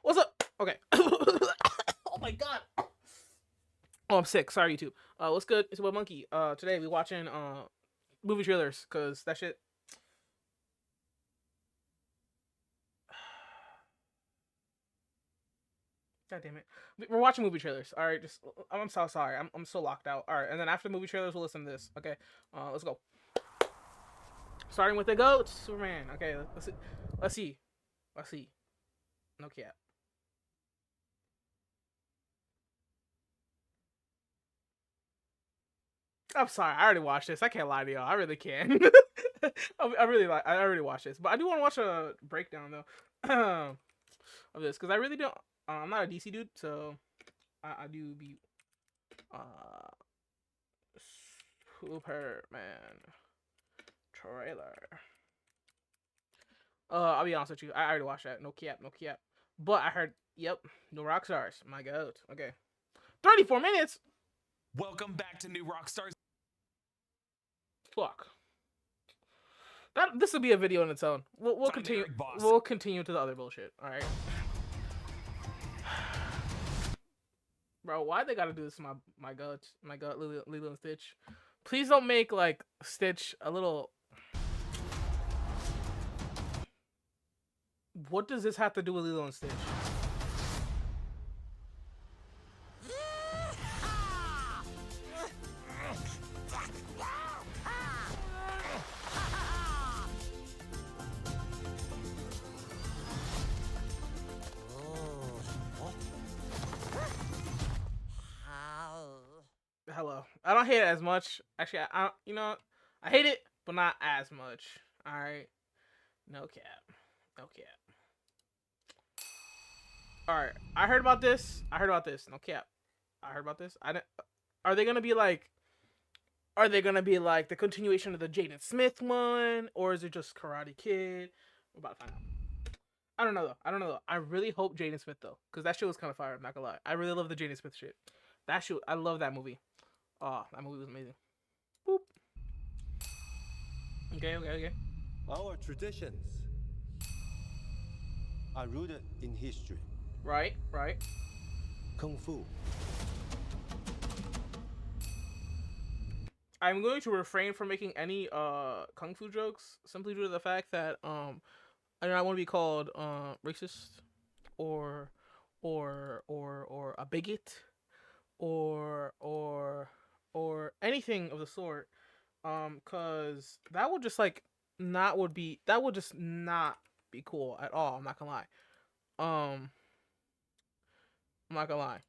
What's up? Okay. Oh my god. Oh, I'm sick. Sorry, YouTube. What's good? It's about Monkey. Today we watching movie trailers because that shit. God damn it. We're watching movie trailers. All right, just I'm so sorry. I'm so locked out. All right, and then after the movie trailers, we'll listen to this. Okay. Let's go. Starting with the goat, Superman. Okay, let's see. Let's see. Let's see. No cap. I'm sorry. I already watched this. I can't lie to y'all. I really can. I really like. I already watched this, but I do want to watch a breakdown though of this because I really don't. I'm not a DC dude, so I do be uh Superman trailer. I'll be honest with you. I already watched that. No cap. No cap. But I heard. Yep. No rock stars. My God. Okay. 34 minutes. Welcome back to New Rockstars. Fuck. This will be a video on its own. We'll continue. We'll continue to the other bullshit. All right. Bro, why they gotta do this to my gut, Lilo and Stitch? Please don't make like Stitch a little. What does this have to do with Lilo and Stitch? Hello. I don't hate it as much. Actually, I I hate it, but not as much. All right. No cap. No cap. All right. I heard about this. No cap. I heard about this. I didn't. Are they gonna be like? Are they gonna be like the continuation of the Jaden Smith one, or is it just Karate Kid? We're about to find out. I don't know though. I really hope Jaden Smith though, because that shit was kind of fire. I'm not gonna lie. I really love the Jaden Smith shit. That shit. I love that movie. Oh, that movie was amazing. Boop. Okay. Our traditions are rooted in history. Right. Kung Fu. I'm going to refrain from making any kung fu jokes simply due to the fact that I don't want to be called racist or a bigot or anything of the sort, cause that would just not be cool at all. I'm not gonna lie. I'm not gonna lie.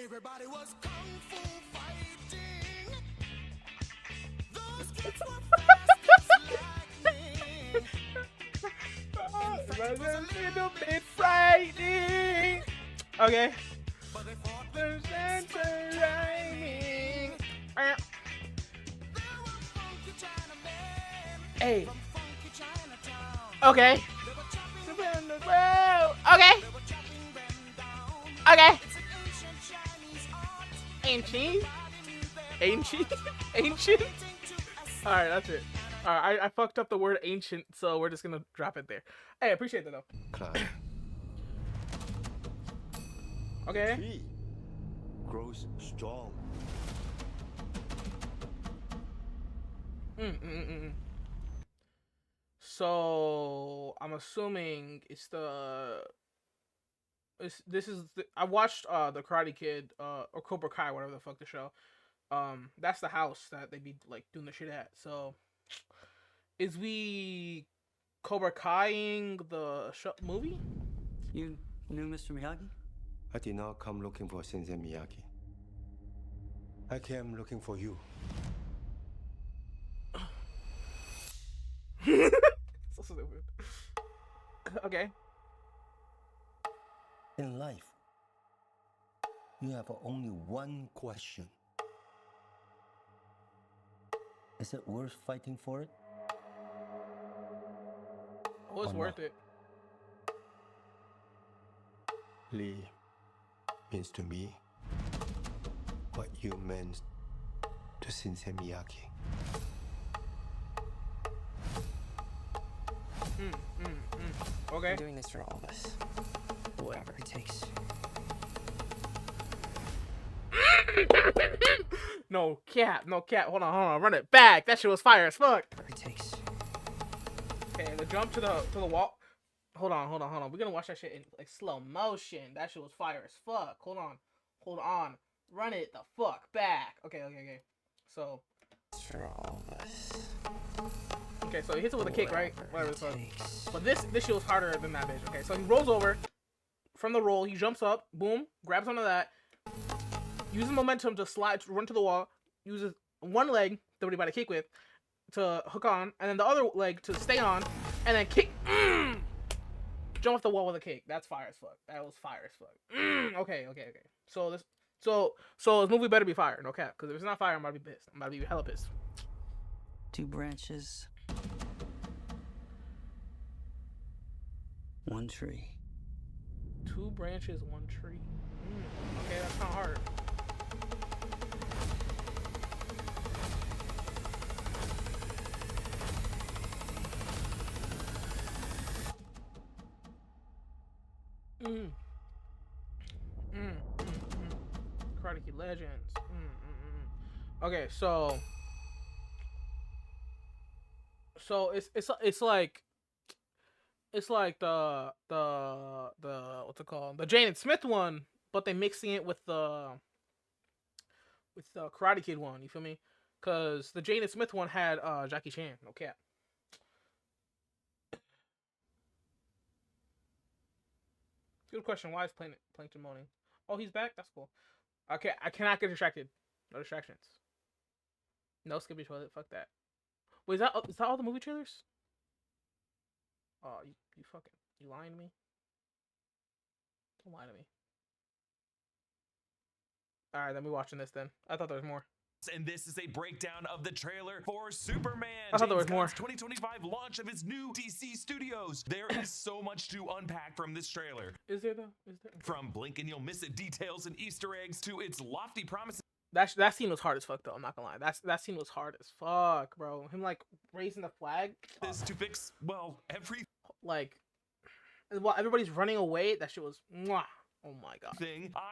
Everybody was kung fu fighting. Those kids were fast as lightning. It was a little bit frightening. Okay. But they fought There's answer rhyming. There were funky Chinamen Hey. from funky Chinatown. Okay. They were chopping Okay. They were chopping them down. Okay. It's an ancient Chinese art. Ancient. All right, that's it. All right, I fucked up the word ancient, so we're just gonna drop it there. Hey, I appreciate that though. Climb. Okay. Tree grows strong. So I'm assuming I watched the Karate Kid or Cobra Kai, whatever the fuck the show. That's the house that they be like doing the shit at. So is we Cobra Kaiing the movie? You knew Mr. Miyagi? I did not come looking for Sensei Miyagi. I came looking for you. So stupid. Okay. In life, You have only one question. Is it worth fighting for it? Oh, it's Or worth not? it. Lee means to me what you meant to Sensei Miyagi. Okay. I'm doing this for all of us. Whatever it takes. No cap, no cap. Hold on, run it back. That shit was fire as fuck. Whatever it takes. Okay, the jump to the wall. Hold on. We're gonna watch that shit in like slow motion. That shit was fire as fuck. Hold on. Run it the fuck back. Okay. So, It's for all of us. okay, so he hits it with a kick, right? Whatever Whatever it's it called. takes. But this shit was harder than that bitch. Okay, so he rolls over from the roll. He jumps up, boom, grabs onto that, uses momentum to slide, run to the wall. Uses one leg that we about to kick with to hook on, and then the other leg to stay on, and then kick. Jump off the wall with a kick. That's fire as fuck. That was fire as fuck. Okay. So this movie better be fire, no cap. Because if it's not fire, I'm about to be pissed. I'm about to be hella pissed. 2 branches, 1 tree. 2 branches, 1 tree. Okay, that's kind of hard. Karate Kid Legends. Okay, so it's like the what's it called, the Jaden Smith one, but they mixing it with the Karate Kid one. You feel me? Cause the Jaden Smith one had Jackie Chan. No cap. Good question. Why is Plankton moaning? Oh, he's back. That's cool. Okay, I cannot get distracted. No distractions. No skippy toilet. Fuck that. Wait, is that all the movie trailers? Oh, you lying to me? Don't lie to me. All right, then we watching this then. I thought there was more. And this is a breakdown of the trailer for Superman. I thought there was James more. Gunn's 2025 launch of his new DC studios. There is so much to unpack from this trailer. Is there though? Is there? From blink and you'll miss it details and Easter eggs to its lofty promises That scene was hard as fuck though. I'm not gonna lie. That scene was hard as fuck, bro. Him like raising the flag, to fix, well, everything. like while everybody's running away. That shit was mwah. Oh my god.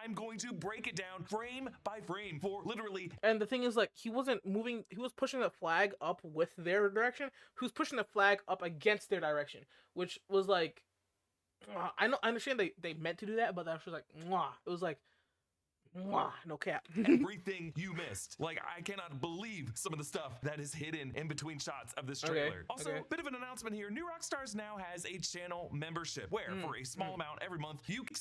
I'm going to break it down frame by frame for literally. And the thing is, like, he wasn't moving. He was pushing the flag up with their direction. He was pushing the flag up against their direction, which was like, I understand they meant to do that, but that was like, mwah. It was like, mwah, no cap. Everything you missed. Like, I cannot believe some of the stuff that is hidden in between shots of this trailer. Okay, Also, okay. bit of an announcement here. New Rockstars now has a channel membership where, for a small amount every month, you can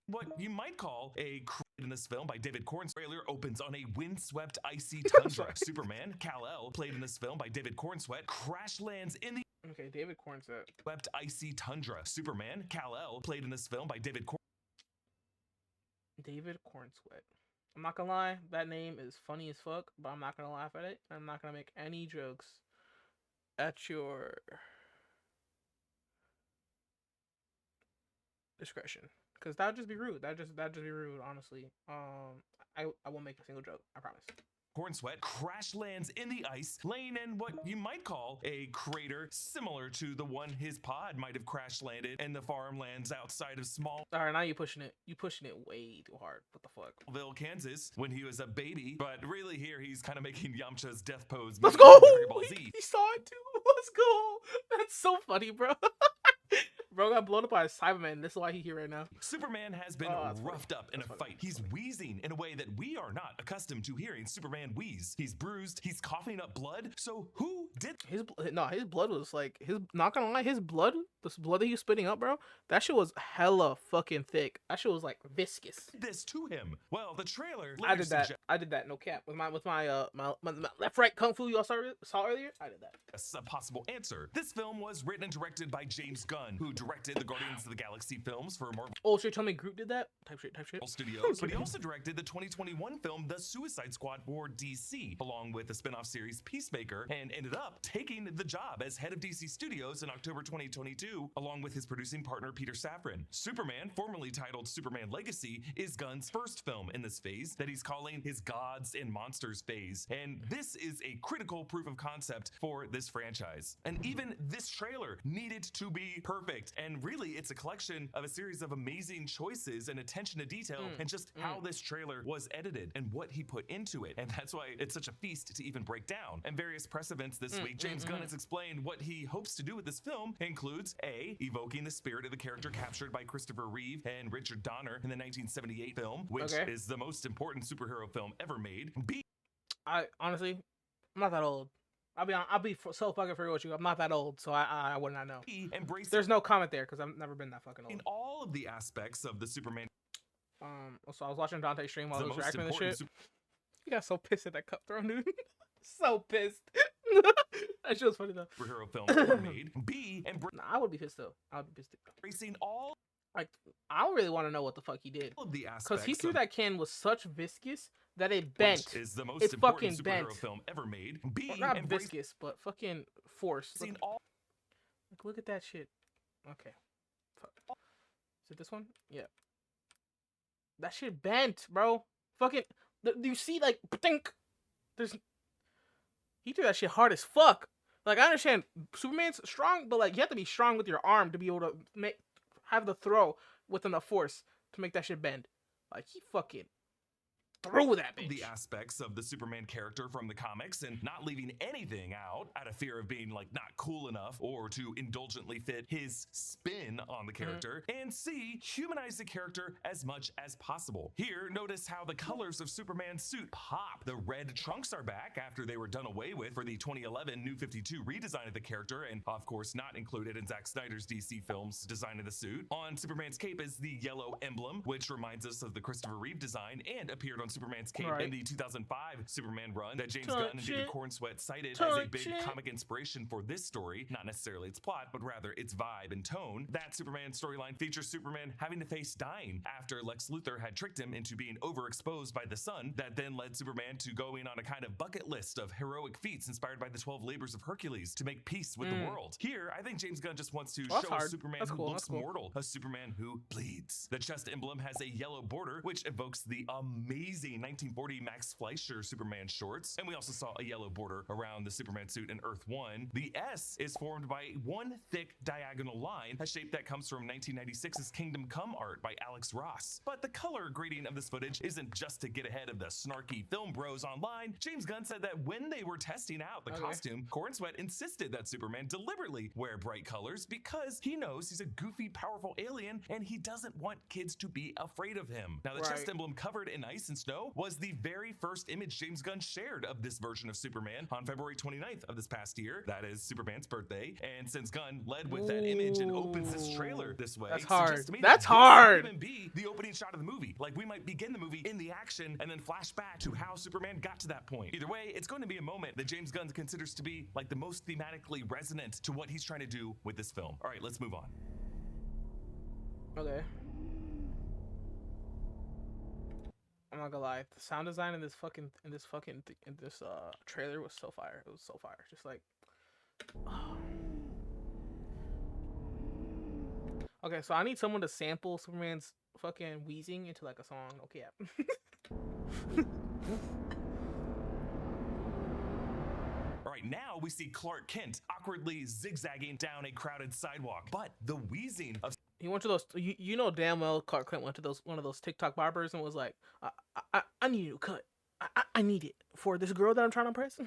what you might call a created in this film by David Corn's trailer opens on a windswept icy tundra. Superman, Kal-El, played in this film by David Cornsweet, crash lands in the Okay, David Cornsweet. swept icy tundra. Superman, Kal-El, played in this film by David David Cornsweet. I'm not gonna lie, that name is funny as fuck, but I'm not gonna laugh at it. I'm not gonna make any jokes at your discretion, because that would just be rude. That'd just be rude, honestly. I won't make a single joke. I promise. Cornsweet crash lands in the ice, laying in what you might call a crater similar to the one his pod might have crash landed in the farmlands outside of Smallville, All right, now you're pushing it. You pushing it way too hard. What the fuck? Kansas, when he was a baby. But really, here he's kind of making Yamcha's death pose. Let's meme go. from Dragon Ball Z. He saw it too. Let's go. That's so funny, bro. Bro got blown up by a Cyberman. This is why he's here right now. Superman has been Oh, that's funny. roughed up in That's a funny. fight. He's wheezing in a way that we are not accustomed to hearing Superman wheeze. He's bruised. He's coughing up blood. So who did His blood was like not gonna lie, his blood, this blood that he was spitting up, bro, that shit was hella fucking thick. That shit was like viscous. this to him? Well, the trailer. I did that. No cap. With my left right kung fu y'all saw earlier. I did that. A possible answer. This film was written and directed by James Gunn, who directed the Guardians of the Galaxy films for Marvel Oh, so you tell me Groot did that? Type shit. Studios, but he also directed the 2021 film The Suicide Squad for DC, along with the spin-off series Peacemaker, and ended up taking the job as head of DC Studios in October 2022, along with his producing partner Peter Safran. Superman, formerly titled Superman Legacy, is Gunn's first film in this phase that he's calling his Gods and Monsters phase, and this is a critical proof of concept for this franchise. And even this trailer needed to be perfect, and really it's a collection of a series of amazing choices and attention to detail and just how this trailer was edited and what he put into it, and that's why it's such a feast to even break down. And various press events this week, James Gunn has explained what he hopes to do with this film includes A, evoking the spirit of the character captured by Christopher Reeve and Richard Donner in the 1978 film, which is the most important superhero film ever made. B, I honestly, I'm not that old. I'll be so fucking for real with you. I'm not that old, so I would not know. Embrace There's no comment there because I've never been that fucking in old. all of the aspects of the Superman. So I was watching Dante stream while The he was most reacting to important shit. He got so pissed at that cup throw, dude. So pissed. That shit was funny though. superhero film ever made. B, Nah, I would be pissed though. I would be pissed. embracing all Like, I don't really want to know what the fuck he did. of the aspects. Because he threw of that can with such viscous that it which bent. is the most It important fucking superhero bent. film ever made. B, Well, not embracing viscous, but fucking force. Look, all look at that shit. Okay. Fuck. Is it this one? Yeah. That shit bent, bro. Fucking. Do you see, like, think? There's. He threw that shit hard as fuck. Like, I understand Superman's strong, but, like, you have to be strong with your arm to be able to have the throw with enough force to make that shit bend. Like, he fucking threw that bitch. the aspects of the Superman character from the comics and not leaving anything out out of fear of being like not cool enough or to indulgently fit his spin on the character. And C, humanize the character as much as possible. Here, notice how the colors of Superman's suit pop. The red trunks are back after they were done away with for the 2011 New 52 redesign of the character, and of course not included in Zack Snyder's DC films design of the suit. On Superman's cape is the yellow emblem, which reminds us of the Christopher Reeve design and appeared on Superman's cape in the 2005 Superman run that James Gunn and David Cornsweet cited as a big comic inspiration for this story, not necessarily its plot, but rather its vibe and tone. That Superman storyline features Superman having to face dying after Lex Luthor had tricked him into being overexposed by the sun, that then led Superman to going on a kind of bucket list of heroic feats inspired by the 12 labors of Hercules to make peace with the world. Here, I think James Gunn just wants to show a Superman who looks mortal, a Superman who bleeds. The chest emblem has a yellow border, which evokes the amazing 1940 Max Fleischer Superman shorts, and we also saw a yellow border around the Superman suit in Earth 1. The S is formed by one thick diagonal line, a shape that comes from 1996's Kingdom Come art by Alex Ross. But the color grading of this footage isn't just to get ahead of the snarky film bros online. James Gunn said that when they were testing out the costume, Cornsweet insisted that Superman deliberately wear bright colors because he knows he's a goofy, powerful alien and he doesn't want kids to be afraid of him. Now, the chest emblem covered in ice and snow was the very first image James Gunn shared of this version of Superman on February 29th of this past year. That is Superman's birthday. And since Gunn led with that image and opens this trailer this way, that's hard. suggests to me That's that this hard. could even be the opening shot of the movie. Like, we might begin the movie in the action and then flash back to how Superman got to that point. Either way, it's going to be a moment that James Gunn considers to be like the most thematically resonant to what he's trying to do with this film. All right, let's move on. Okay. I'm not gonna lie, the sound design in this trailer was so fire. It was so fire. Just like, okay, so I need someone to sample Superman's fucking wheezing into like a song. Okay, yeah. All right, now we see Clark Kent awkwardly zigzagging down a crowded sidewalk, but the wheezing of He went to those. You know damn well Clark Kent went to one of those TikTok barbers and was like, I need a new cut. I need it for this girl that I'm trying to impress.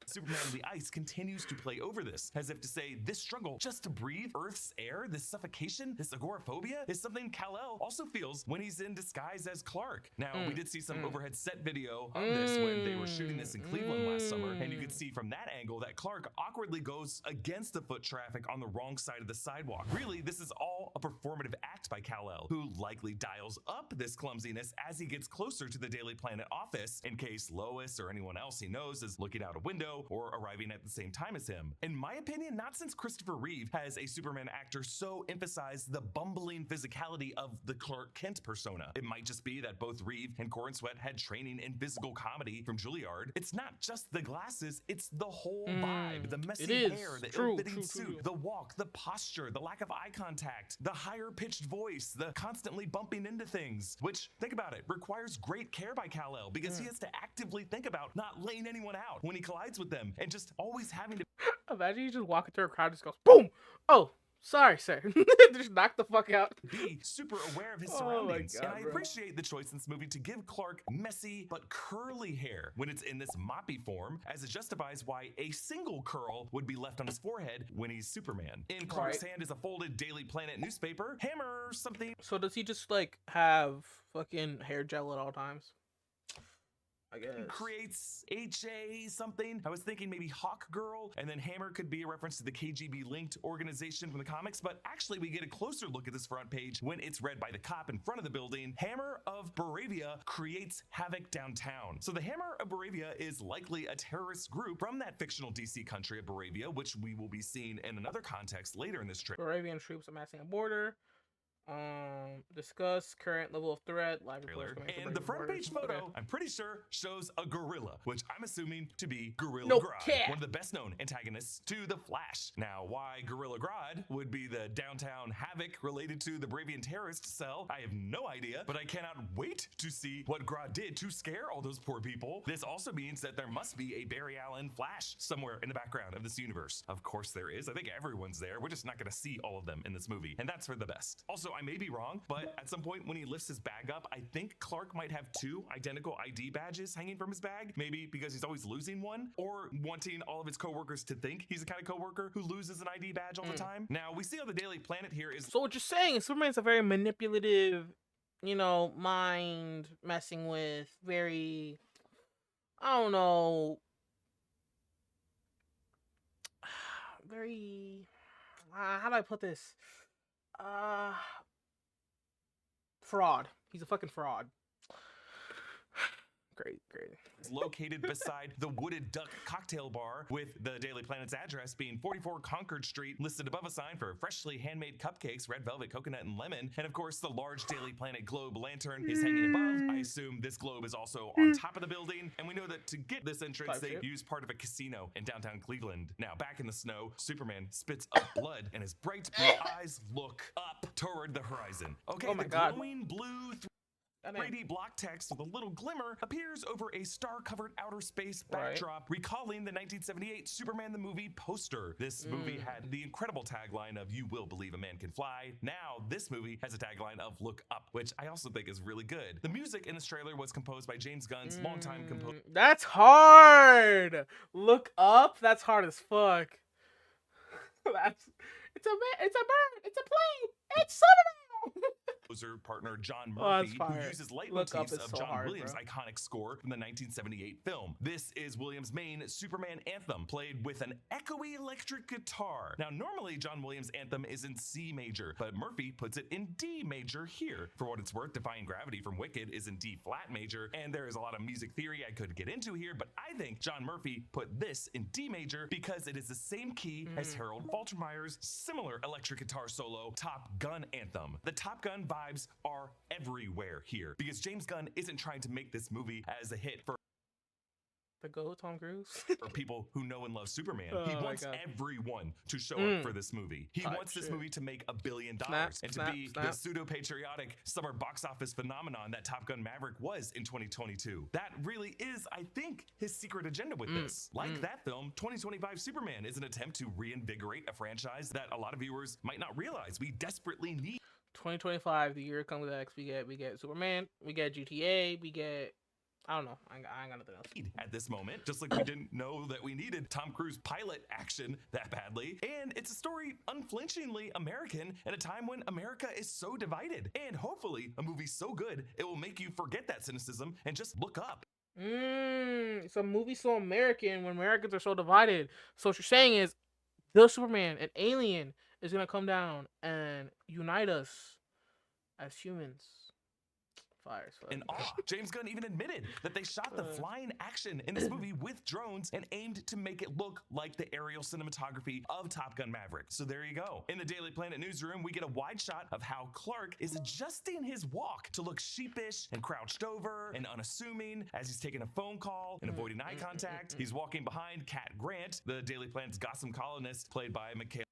Superman on the ice continues to play over this, as if to say this struggle just to breathe Earth's air, this suffocation, this agoraphobia, is something Kal-El also feels when he's in disguise as Clark. Now, we did see some overhead set video of this when they were shooting this in Cleveland last summer, and you could see from that angle that Clark awkwardly goes against the foot traffic on the wrong side of the sidewalk. Really, this is all a performative act by Kal-El, who likely dials up this clumsiness as he gets closer to the Daily Planet office, in case Lois or anyone else he knows is looking out a window hero or arriving at the same time as him. In my opinion, not since Christopher Reeve has a Superman actor so emphasized the bumbling physicality of the Clark Kent persona. It might just be that both Reeve and Cornsweet had training in physical comedy from Juilliard. It's not just the glasses, it's the whole vibe. The messy hair, the ill-fitting suit, the walk, the posture, the lack of eye contact, the higher-pitched voice, the constantly bumping into things, which, think about it, requires great care by Kal-El because he has to actively think about not laying anyone out when he collides with them and just always having to Imagine you just walking through a crowd, just goes boom. Oh, sorry, sir. Just knock the fuck out. be super aware of his Oh my surroundings. God, And I bro. appreciate the choice in this movie to give Clark messy but curly hair when it's in this moppy form, as it justifies why a single curl would be left on his forehead when he's Superman. In Clark's hand is a folded Daily Planet newspaper, hammer, something. So does he just like have fucking hair gel at all times? I guess. Creates HA something. I was thinking maybe Hawk Girl, and then Hammer could be a reference to the KGB linked organization from the comics, but actually we get a closer look at this front page when it's read by the cop in front of the building. Hammer of Baravia creates havoc downtown. So the Hammer of Baravia is likely a terrorist group from that fictional DC country of Baravia, which we will be seeing in another context later in this trip. Moravian troops amassing a border. Discuss current level of threat. Live reports coming from And the Moravian front borders. page photo, Okay. I'm pretty sure, shows a gorilla, which I'm assuming to be Gorilla No Grodd, cap. one of the best known antagonists to the Flash. Now, why Gorilla Grodd would be the downtown havoc related to the Bravian terrorist cell, I have no idea, but I cannot wait to see what Grodd did to scare all those poor people. This also means that there must be a Barry Allen Flash somewhere in the background of this universe. Of course there is. I think everyone's there. We're just not going to see all of them in this movie, and that's for the best. Also, I may be wrong, but at some point when he lifts his bag up, I think Clark might have two identical ID badges hanging from his bag, maybe because he's always losing one, or wanting all of his coworkers to think he's the kind of coworker who loses an ID badge all the time. Now, we see on the Daily Planet here is So what you're saying is Superman's a very manipulative, you know, mind messing with, very, I don't know, very, how do I put this? Fraud. He's a fucking fraud. Great. located beside the Wooded Duck cocktail bar, with the Daily Planet's address being 44 Concord Street, listed above a sign for freshly handmade cupcakes, red velvet, coconut, and lemon. And of course, the large Daily Planet globe lantern is hanging above. I assume this globe is also on top of the building. And we know that to get this entrance, they used part of a casino in downtown Cleveland. Now, back in the snow, Superman spits up blood, and his bright blue eyes look up toward the horizon. Okay, Oh my the God. glowing blue 3D block text with a little glimmer appears over a star-covered outer space backdrop, recalling the 1978 Superman the Movie poster. This movie had the incredible tagline of "You will believe a man can fly." Now, this movie has a tagline of "Look up," which I also think is really good. The music in this trailer was composed by James Gunn's longtime composer. That's hard. Look up. That's hard as fuck. It's a bird. It's a plane. It's Superman. Partner John Oh, that's Murphy, fire. who uses Look Up leitmotifs is of so John hard, Williams' bro. iconic score from the 1978 film. This is Williams' main Superman anthem, played with an echoey electric guitar. Now, normally John Williams' anthem is in C major, but Murphy puts it in D major here. For what it's worth, Defying Gravity from Wicked is in D flat major, and there is a lot of music theory I could get into here, but I think John Murphy put this in D major because it is the same key as Harold Faltermeyer's similar electric guitar solo Top Gun anthem. The Top Gun vibes are everywhere here because James Gunn isn't trying to make this movie as a hit for The GOAT, Tom Cruise. people who know and love Superman. Oh He my wants God. everyone to show up for this movie. He Type wants this shit. movie to make $1 billion Snap, and snap, to be snap. the pseudo-patriotic summer box office phenomenon that Top Gun Maverick was in 2022. That really is, I think, his secret agenda with this. Like that film, 2025 Superman is an attempt to reinvigorate a franchise that a lot of viewers might not realize we desperately need. 2025, the year comes X. We get Superman. We get GTA. We get, I don't know. I ain't got nothing else. At this moment, just like we didn't know that we needed Tom Cruise pilot action that badly. And it's a story unflinchingly American at a time when America is so divided. And hopefully a movie so good it will make you forget that cynicism and just look up. It's a movie so American when Americans are so divided. So what you're saying is, the Superman, an alien, is gonna come down and unite us as humans. Fire's fun. In awe, James Gunn even admitted that they shot the flying action in this movie with drones and aimed to make it look like the aerial cinematography of Top Gun Maverick. So there you go. In the Daily Planet newsroom, we get a wide shot of how Clark is adjusting his walk to look sheepish and crouched over and unassuming as he's taking a phone call and avoiding eye contact. He's walking behind Cat Grant, the Daily Planet's gossip columnist, played by Michaela.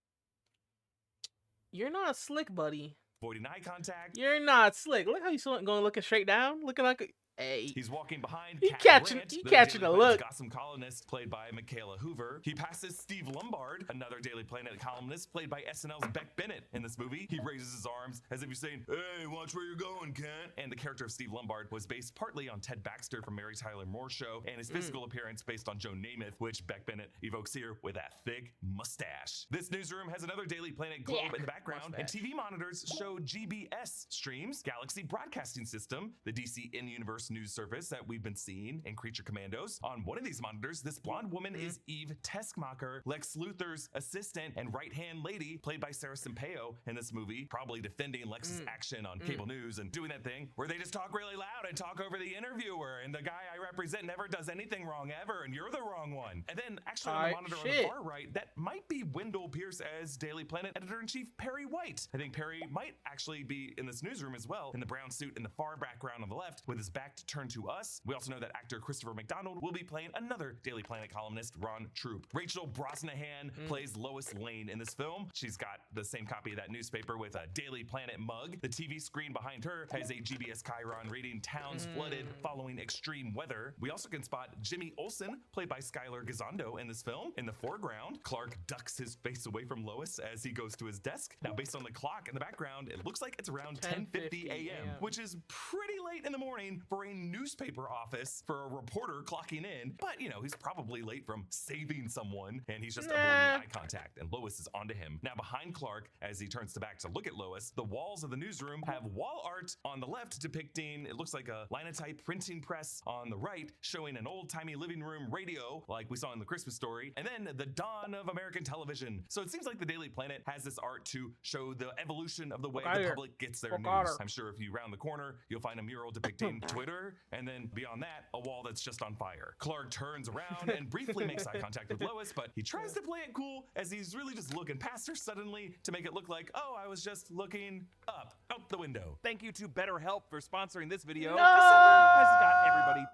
You're not slick, buddy. Avoiding eye contact. You're not slick. Look how you going looking straight down, looking like a... Hey. He's walking behind He Cat catching Grant, he the catching Daily a Planet's look. gossip columnist, played by Michaela Hoover. He passes Steve Lombard, another Daily Planet columnist, played by SNL's Beck Bennett in this movie. He raises his arms as if he's saying, "Hey, watch where you're going, Kent." And the character of Steve Lombard was based partly on Ted Baxter from Mary Tyler Moore Show, and his physical appearance based on Joe Namath, which Beck Bennett evokes here with that thick mustache. This newsroom has another Daily Planet globe in the background, and TV monitors show GBS streams, Galaxy Broadcasting System, the DC in-universe news service that we've been seeing in Creature Commandos. On one of these monitors, this blonde woman is Eve Teskmacher, Lex Luthor's assistant and right-hand lady, played by Sarah Sampaio in this movie, probably defending Lex's action on cable news and doing that thing where they just talk really loud and talk over the interviewer, and the guy I represent never does anything wrong ever, and you're the wrong one. And then actually on the monitor on the far right, that might be Wendell Pierce as Daily Planet editor-in-chief Perry White. I think Perry might actually be in this newsroom as well, in the brown suit in the far background on the left, with his back turned to us. We also know that actor Christopher McDonald will be playing another Daily Planet columnist, Ron Troop. Rachel Brosnahan plays Lois Lane in this film. She's got the same copy of that newspaper with a Daily Planet mug. The TV screen behind her has a GBS Chiron reading "Towns flooded following extreme weather." We also can spot Jimmy Olsen, played by Skylar Gisondo in this film. In the foreground, Clark ducks his face away from Lois as he goes to his desk. Now, based on the clock in the background, it looks like it's around 10:50 a.m., which is pretty late in the morning for a newspaper office for a reporter clocking in. But, you know, he's probably late from saving someone, and he's just avoiding eye contact, and Lois is onto him. Now, behind Clark, as he turns back to look at Lois, the walls of the newsroom have wall art on the left depicting, it looks like a linotype printing press on the right, showing an old-timey living room radio, like we saw in the Christmas Story, and then the dawn of American television. So it seems like the Daily Planet has this art to show the evolution of the way the public gets their news. I'm sure if you round the corner, you'll find a mural depicting Twitter, and then beyond that, a wall that's just on fire. Clark turns around and briefly makes eye contact with Lois, but he tries to play it cool as he's really just looking past her suddenly to make it look like, oh, I was just looking up out the window. Thank you to BetterHelp for sponsoring this video. No! December has got everybody.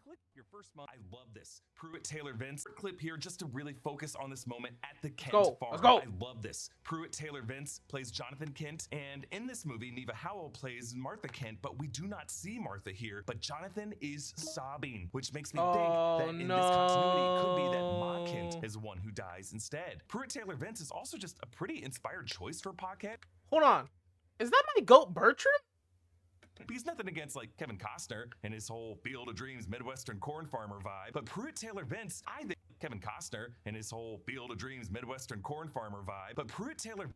Click your first month. I love this. Pruitt Taylor Vince clip here just to really focus on this moment at the Kent farm. Let's go. I love this. Pruitt Taylor Vince plays Jonathan Kent, and in this movie, Neva Howell plays Martha Kent, but we do not see Martha here. But Jonathan is sobbing, which makes me think that in this continuity, it could be that Ma Kent is the one who dies instead. Pruitt Taylor Vince is also just a pretty inspired choice for a podcast. Hold on. Is that my goat Bertram? Because nothing against like Kevin Costner and his whole Field of Dreams Midwestern corn farmer vibe, but Pruitt Taylor Vince, I think Kevin Costner and his whole Field of Dreams Midwestern corn farmer vibe, but Pruitt Taylor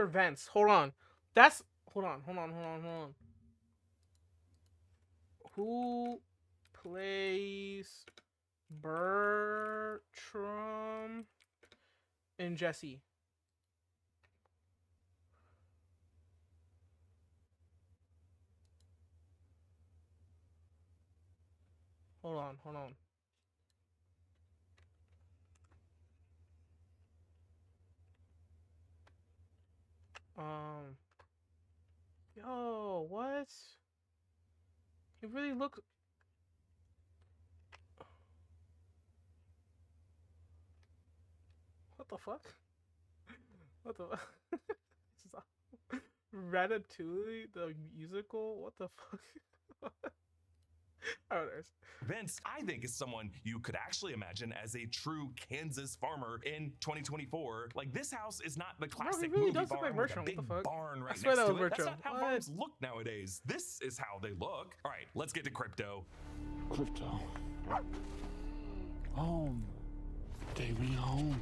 Vince. Hold on. That's hold on. Who plays Bertram and Jesse? Hold on. Yo, what? He really looks... What the fuck? What the... Ratatouille, the musical? What the fuck? I don't know. Vince, I think, is someone you could actually imagine as a true Kansas farmer in 2024. Like, this house is not the classic really movie does look barn like with a Bertram. big What the fuck? barn right I swear next that to was it. That's Bertram. not how What? farms look nowadays. This is how they look. All right, let's get to crypto. Crypto. Home. Take me home.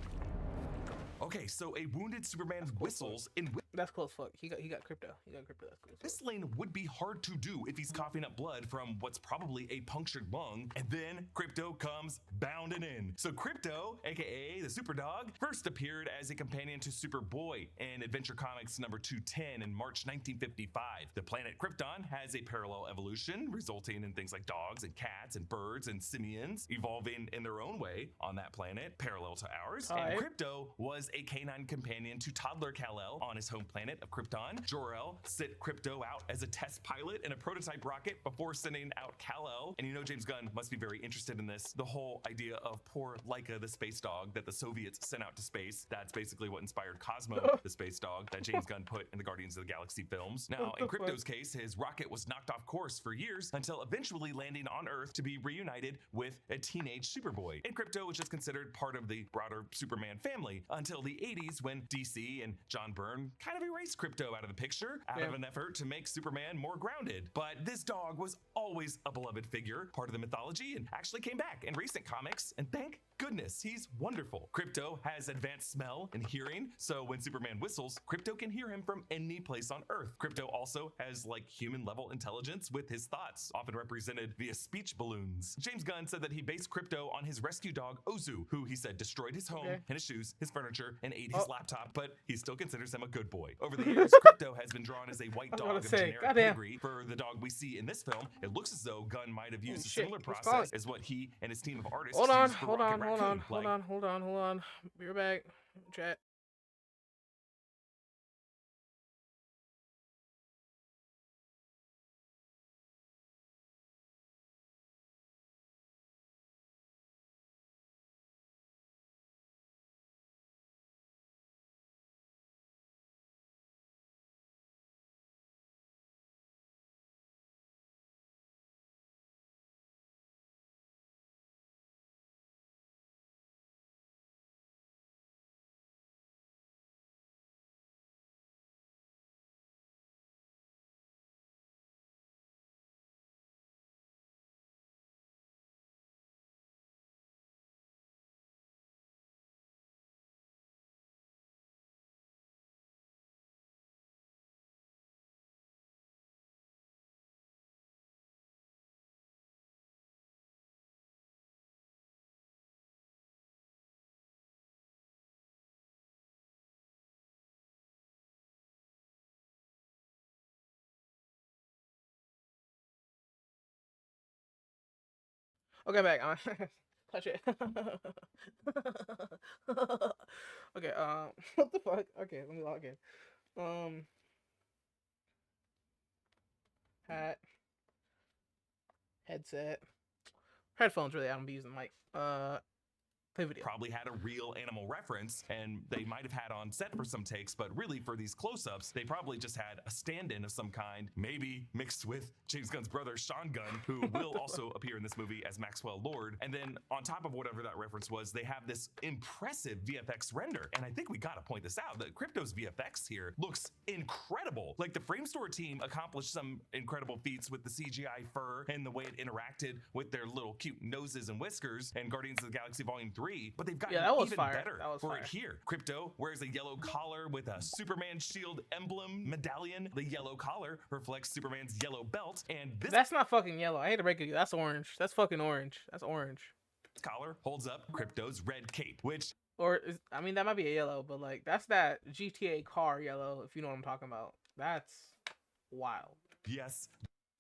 Okay, so a wounded Superman whistles in That's close. Fuck. He got crypto. He got crypto. That's close. This lane would be hard to do if he's coughing up blood from what's probably a punctured lung, and then Crypto comes bounding in. So Crypto, aka the Super Dog, first appeared as a companion to Superboy in Adventure Comics number 210 in March 1955. The planet Krypton has a parallel evolution, resulting in things like dogs and cats and birds and simians evolving in their own way on that planet, parallel to ours. All And right. Crypto was a canine companion to toddler Kal-El on his home planet of Krypton. Jor-El sent Crypto out as a test pilot in a prototype rocket before sending out Kal-El. And you know James Gunn must be very interested in this. The whole idea of poor Laika, the space dog that the Soviets sent out to space. That's basically what inspired Cosmo, the space dog that James Gunn put in the Guardians of the Galaxy films. Now, What in the Crypto's case, his rocket was knocked off course for years until eventually landing on Earth to be reunited with a teenage Superboy. And Crypto was just considered part of the broader Superman family until the 80s when DC and John Byrne kind of erased Crypto out of the picture out of an effort to make Superman more grounded. But this dog was always a beloved figure, part of the mythology, and actually came back in recent comics, and thank goodness, he's wonderful. Crypto has advanced smell and hearing, so when Superman whistles, Crypto can hear him from any place on Earth. Crypto also has like human level intelligence with his thoughts, often represented via speech balloons. James Gunn said that he based Crypto on his rescue dog Ozu, who he said destroyed his home and his shoes, his furniture, and ate his laptop, but he still considers him a good boy. Over the years, Crypto has been drawn as a white dog of generic pedigree. For the dog we see in this film, it looks as though Gunn might have used a similar process as what he and his team of artists Hold on. used for Rocket Raccoon. Hold on. Be right back. Chat. Okay, back. Touch it. Okay. What the fuck? Okay, let me log in. Hat. Headset. Headphones. Really, I don't be using the mic. Play video. Probably had a real animal reference, and they might have had on set for some takes, but really for these close-ups, they probably just had a stand-in of some kind, maybe mixed with James Gunn's brother, Sean Gunn, who will also appear in this movie as Maxwell Lord. And then on top of whatever that reference was, they have this impressive VFX render. And I think we gotta point this out, that Crypto's VFX here looks incredible. Like the Frame Store team accomplished some incredible feats with the CGI fur and the way it interacted with their little cute noses and whiskers and Guardians of the Galaxy Volume 3, but they've gotten even better for it here. Crypto wears a yellow collar with a Superman shield emblem medallion. The yellow collar reflects Superman's yellow belt, and this That's not fucking yellow. I hate to break it to you. That's orange. That's fucking orange. That's orange. collar holds up Crypto's red cape, which I mean, that might be a yellow, but like that's that GTA car yellow, if you know what I'm talking about. That's wild. yes,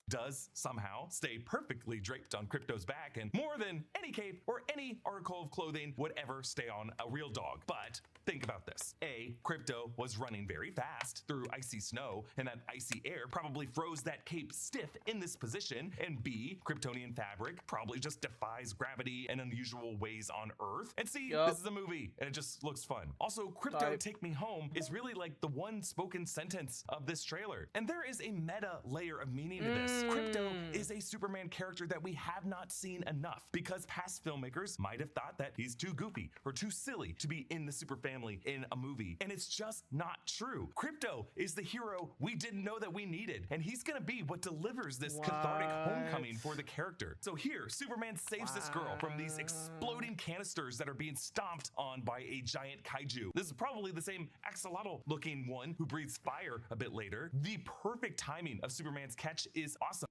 does somehow stay perfectly draped on Crypto's back, and more than any cape or any article of clothing would ever stay on a real dog. But think about this. A, Crypto was running very fast through icy snow, and that icy air probably froze that cape stiff in this position. And B, Kryptonian fabric probably just defies gravity in unusual ways on Earth. And C, this is a movie, and it just looks fun. Also, Crypto Take Me Home is really like the one spoken sentence of this trailer. And there is a meta layer of meaning to this. Yes, Crypto is a Superman character that we have not seen enough because past filmmakers might have thought that he's too goofy or too silly to be in the super family in a movie. And it's just not true. Crypto is the hero we didn't know that we needed, and he's gonna be what delivers this cathartic homecoming for the character. So here, Superman saves this girl from these exploding canisters that are being stomped on by a giant kaiju. This is probably the same axolotl looking one who breathes fire a bit later. The perfect timing of Superman's catch is awesome.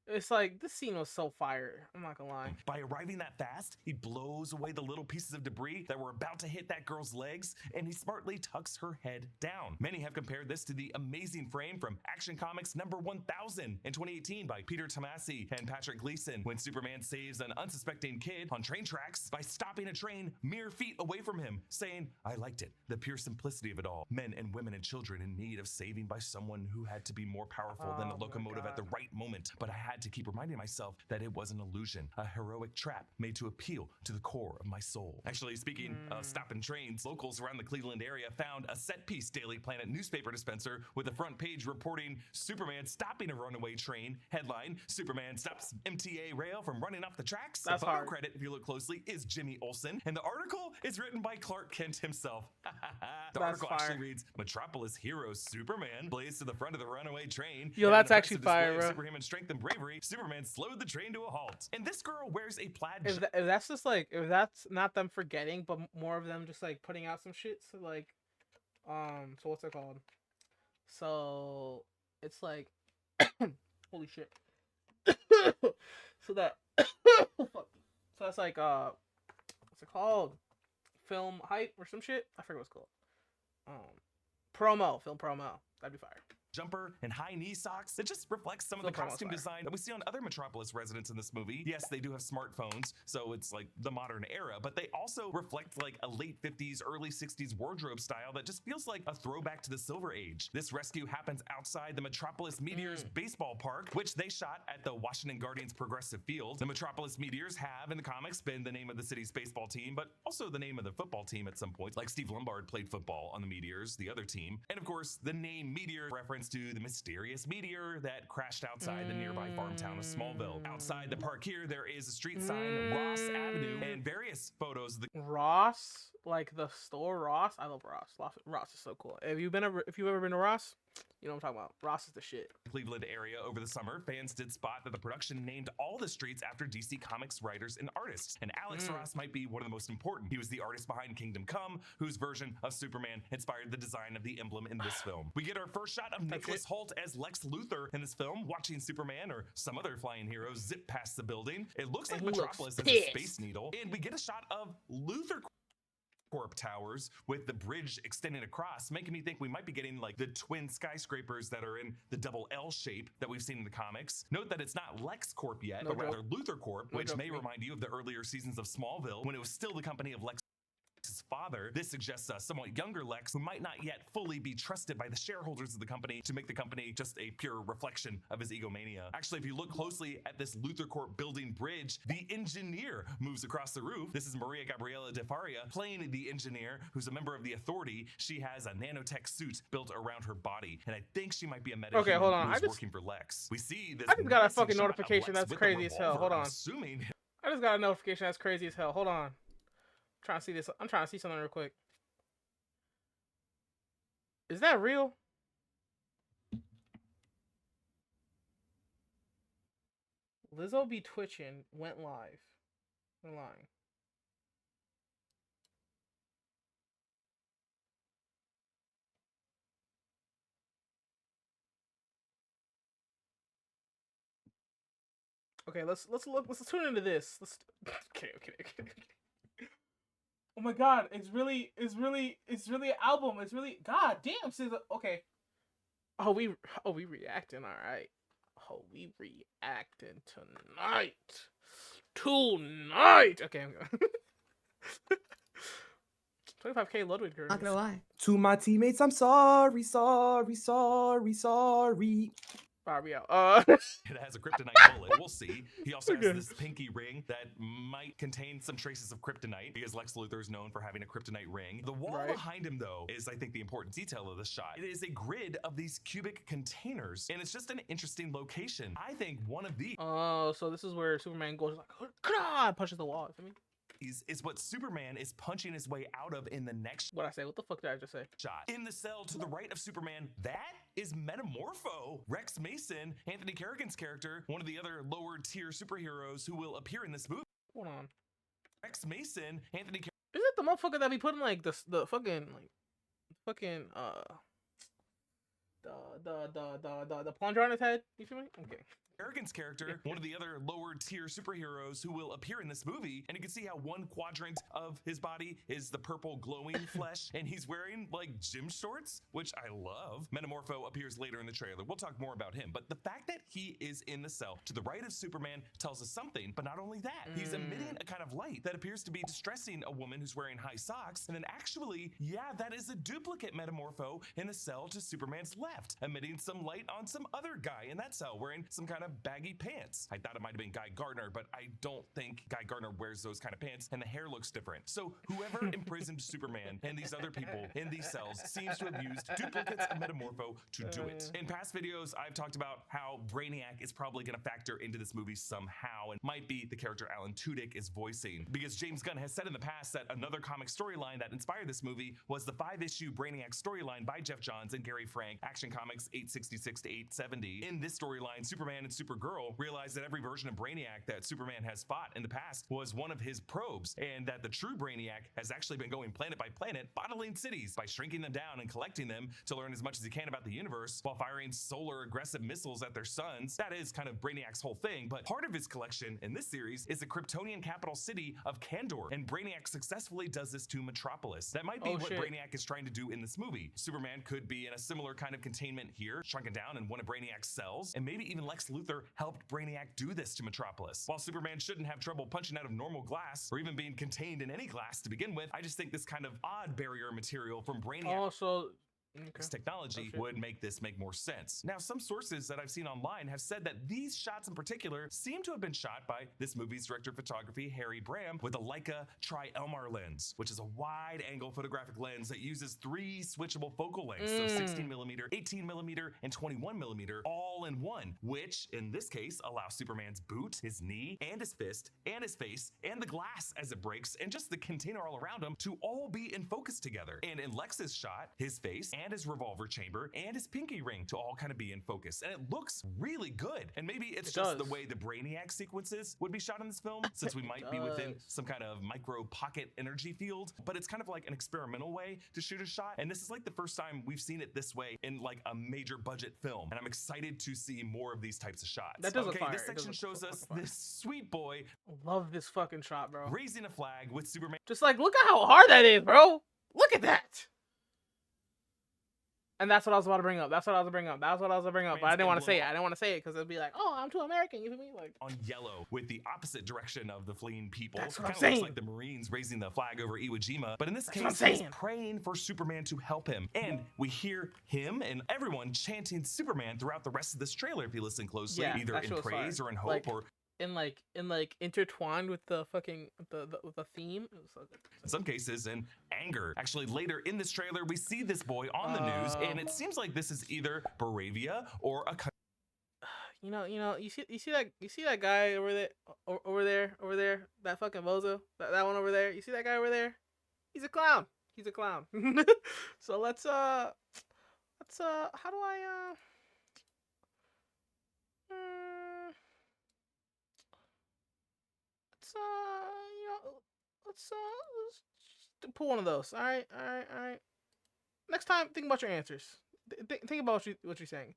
It's like this scene was so fire. I'm not gonna lie. By arriving that fast, he blows away the little pieces of debris that were about to hit that girl's legs, and he smartly tucks her head down. Many have compared this to the amazing frame from Action Comics number 1000 in 2018 by Peter Tomasi and Patrick Gleason, when Superman saves an unsuspecting kid on train tracks by stopping a train mere feet away from him, saying, "I liked it, the pure simplicity of it all. Men and women and children in need of saving by someone who had to be more powerful than a locomotive at the right moment, but I had to keep reminding myself that it was an illusion, a heroic trap made to appeal to the core of my soul." Actually, speaking of stopping trains, locals around the Cleveland area found a set piece Daily Planet newspaper dispenser with a front page reporting Superman stopping a runaway train. Headline: Superman stops MTA rail from running off the tracks. That's the photo hard. credit, if you look closely, is Jimmy Olsen, and the article is written by Clark Kent himself. The article fire. actually reads: Metropolis hero Superman blazed to the front of the runaway train. Yo, and that's in a actually impressive display fire, of bro. Superhuman strength and bravery, Superman slowed the train to a halt. And this girl wears a plaid If, if that's just like, if that's not them forgetting, but more of them just like putting out some shit, so like, so what's it called? So it's like, holy shit. So that, fuck. So that's like, what's it called? Film hype or some shit? I forget what it's called. Film promo. That'd be fire. jumper and high knee socks. It just reflects some of the So far, costume fire. design that we see on other Metropolis residents in this movie. Yes, they do have smartphones, so it's like the modern era, but they also reflect like a late 50s, early 60s wardrobe style that just feels like a throwback to the Silver Age. This rescue happens outside the Metropolis Meteors baseball park, which they shot at the Washington Guardians Progressive Field. The Metropolis Meteors have in the comics been the name of the city's baseball team, but also the name of the football team at some point. Like Steve Lombard played football on the Meteors, the other team. And of course, the name Meteor reference to the mysterious meteor that crashed outside the nearby farm town of Smallville. Outside the park here, there is a street sign, Ross Avenue, and various photos of the Ross, like the store Ross. I love Ross. Ross is so cool. If you've ever been to Ross, you know what I'm talking about. Ross is the shit. Cleveland area over the summer. Fans did spot that the production named all the streets after DC Comics writers and artists. And Alex Ross might be one of the most important. He was the artist behind Kingdom Come, whose version of Superman inspired the design of the emblem in this film. We get our first shot of Nicholas Hoult as Lex Luthor in this film, watching Superman or some other flying hero zip past the building. It looks like And he looks Metropolis is a pissed. space needle. And we get a shot of Luthor Corp towers with the bridge extending across, making me think we might be getting like the twin skyscrapers that are in the double L shape that we've seen in the comics. Note that it's not Lex Corp yet, No but joke. rather Luthor Corp, No which joke may to me. remind you of the earlier seasons of Smallville when it was still the company of Lex's father. This suggests a somewhat younger Lex who might not yet fully be trusted by the shareholders of the company to make the company just a pure reflection of his egomania. Actually, if you look closely at this Luthor Corp building bridge, the engineer moves across the roof. This is Maria Gabriela De Faria playing the engineer, who's a member of the Authority. She has a nanotech suit built around her body, and I think she might be a metahuman Okay, hold on. who's I just- working for Lex. We see this. I just got a menacing fucking shot of notification Lex that's with a crazy as hell. revolver, Hold on. Assuming I just got a notification that's crazy as hell. Hold on. Trying to see this. I'm trying to see something real quick. Is that real? Lizzo be twitching. Went live. We're lying. Okay, let's look. Let's tune into this. Let's. Okay. Oh my God! It's really an album. It's really God damn. SZA. Okay. Oh we reacting. All right. Oh, we reacting tonight. Tonight. Okay, I'm going. 25K Ludwig girl. Not gonna lie. To my teammates, I'm sorry. Barbie out. It has a kryptonite bullet. We'll see. He also has Okay. this pinky ring that might contain some traces of kryptonite because Lex Luthor is known for having a kryptonite ring. The wall Right. behind him, though, is I think the important detail of the shot. It is a grid of these cubic containers, and it's just an interesting location. I think one of these Oh, so this is where Superman goes like, "Kah!" and punches the wall. You feel me? is what Superman is punching his way out of in the next What I say? What the fuck did I just say? shot. In the cell to the right of Superman, that is Metamorpho. Rex Mason, Anthony Carrigan's character, one of the other lower tier superheroes who will appear in this movie. Hold on. Rex Mason, Anthony Is it the motherfucker that be putting like the fucking the plunger on his head? You feel me? Okay. Carrigan's character, one of the other lower tier superheroes who will appear in this movie, and you can see how one quadrant of his body is the purple glowing flesh, and he's wearing like gym shorts, which I love. Metamorpho appears later in the trailer. We'll talk more about him, but the fact that he is in the cell to the right of Superman tells us something, but not only that, he's emitting a kind of light that appears to be distressing a woman who's wearing high socks, and then actually, yeah, that is a duplicate Metamorpho in the cell to Superman's left, emitting some light on some other guy in that cell wearing some kind of baggy pants. I thought it might have been Guy Gardner, but I don't think Guy Gardner wears those kind of pants, and the hair looks different. So whoever imprisoned Superman and these other people in these cells seems to have used duplicates of Metamorpho to do it. In past videos, I've talked about how Brainiac is probably going to factor into this movie somehow, and might be the character Alan Tudyk is voicing, because James Gunn has said in the past that another comic storyline that inspired this movie was the 5-issue Brainiac storyline by Jeff Johns and Gary Frank, Action Comics 866 to 870. In this storyline, Superman and Supergirl realized that every version of Brainiac that Superman has fought in the past was one of his probes, and that the true Brainiac has actually been going planet by planet, bottling cities by shrinking them down and collecting them to learn as much as he can about the universe while firing solar aggressive missiles at their suns. That is kind of Brainiac's whole thing, but part of his collection in this series is the Kryptonian capital city of Kandor, and Brainiac successfully does this to Metropolis. That might be what shit. Brainiac is trying to do in this movie. Superman could be in a similar kind of containment here, shrunken down in one of Brainiac's cells, and maybe even Lex Luthor helped Brainiac do this to Metropolis. While Superman shouldn't have trouble punching out of normal glass or even being contained in any glass to begin with, I just think this kind of odd barrier material from Brainiac's Also, technology Okay. would make this make more sense. Now, some sources that I've seen online have said that these shots in particular seem to have been shot by this movie's director of photography, Harry Bram, with a Leica Tri-Elmar lens, which is a wide-angle photographic lens that uses 3 switchable focal lengths, so 16mm, 18mm, and 21mm, all in one, which in this case allows Superman's boot, his knee, and his fist, and his face, and the glass as it breaks, and just the container all around him to all be in focus together. And in Lex's shot, his face and his revolver chamber and his pinky ring to all kind of be in focus, and it looks really good. And maybe it's It just does. the way the Brainiac sequences would be shot in this film, since we might be within does. some kind of micro pocket energy field, but it's kind of like an experimental way to shoot a shot, and this is like the first time we've seen it this way in like a major budget film, and I'm excited to see more of these types of shots. That does look Okay, fire. this It does section look shows fucking us fire. this sweet boy love this fucking shot, bro. raising a flag with Superman Just like, look at how hard that is, bro. Look at that. And that's what I was about to bring up. But I didn't want to say it. I didn't want to say it because it'd be like, oh, I'm too American. You feel me? Like, on yellow with the opposite direction of the fleeing people. That's It what I'm kinda looks saying. like the Marines raising the flag over Iwo Jima, but in this That's what I'm case, he's saying. praying for Superman to help him. And we hear him and everyone chanting Superman throughout the rest of this trailer if you listen closely, Yeah, either that in shit was praise fire. or in hope Like, or in intertwined with the fucking with the theme. It was so good. in some cases in anger. Actually, later in this trailer, we see this boy on the news, and it seems like this is either Baravia or a You know, you see that guy over there, that fucking bozo, that one over there. You see that guy over there? He's a clown. So let's how do I let's pull one of those. All right. Next time, think about your answers. Think about what you're saying.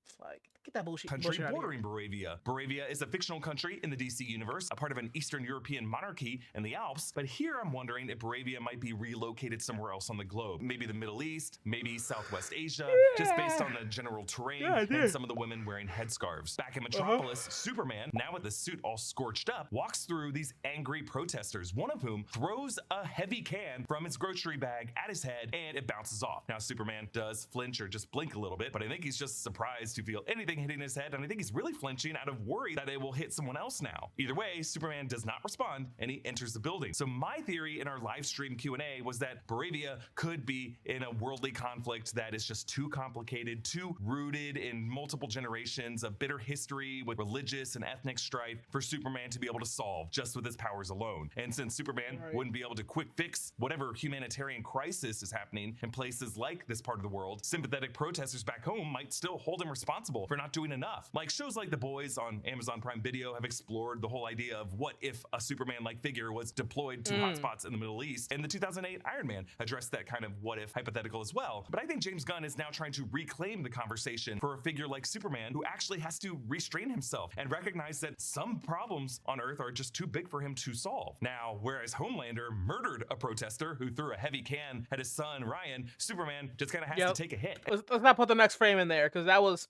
It's like, get that bullshit. country bullshit out of here. bordering Baravia. Baravia is a fictional country in the DC universe, a part of an Eastern European monarchy in the Alps. But here I'm wondering if Baravia might be relocated somewhere else on the globe. Maybe the Middle East, maybe Southwest Asia, just based on the general terrain and some of the women wearing headscarves. Back in Metropolis, Superman, now with the suit all scorched up, walks through these angry protesters, one of whom throws a heavy can from his grocery bag at his head and it bounces off. Now Superman does flinch or just blink a little bit, but I think he's just surprised to feel anything hitting his head, and I think he's really flinching out of worry that it will hit someone else now. Either way, Superman does not respond, and he enters the building. So my theory in our live stream Q&A was that Baravia could be in a worldly conflict that is just too complicated, too rooted in multiple generations of bitter history with religious and ethnic strife for Superman to be able to solve just with his powers alone. And since Superman wouldn't be able to quick fix whatever humanitarian crisis is happening in places like this part of the world, sympathetic protesters back home might still hold him responsible for not doing enough. Like shows like The Boys on Amazon Prime Video have explored the whole idea of what if a Superman-like figure was deployed to hotspots in the Middle East, and the 2008 Iron Man addressed that kind of what if hypothetical as well. But I think James Gunn is now trying to reclaim the conversation for a figure like Superman who actually has to restrain himself and recognize that some problems on Earth are just too big for him to solve. Now, whereas Homelander murdered a protester who threw a heavy can at his son Ryan, Superman just kind of has to take a hit. Let's not put the next frame in there because that was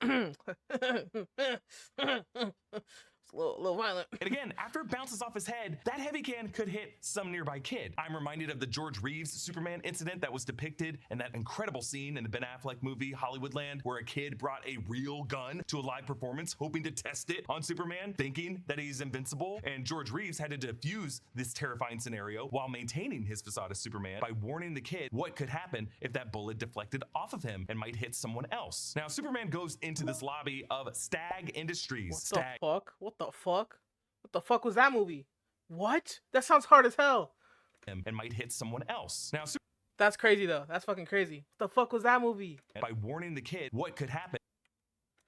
it's a little violent. And again, after it bounces off his head, that heavy can could hit some nearby kid. I'm reminded of the George Reeves Superman incident that was depicted in that incredible scene in the Ben Affleck movie Hollywoodland, where a kid brought a real gun to a live performance, hoping to test it on Superman, thinking that he's invincible. And George Reeves had to defuse this terrifying scenario while maintaining his facade as Superman by warning the kid what could happen if that bullet deflected off of him and might hit someone else. Now, Superman goes into this lobby of Stag Industries. What the fuck? What the fuck? What the fuck was that movie? What? That sounds hard as hell. And might hit someone else. Now, that's crazy though. That's fucking crazy. What the fuck was that movie? By warning the kid what could happen.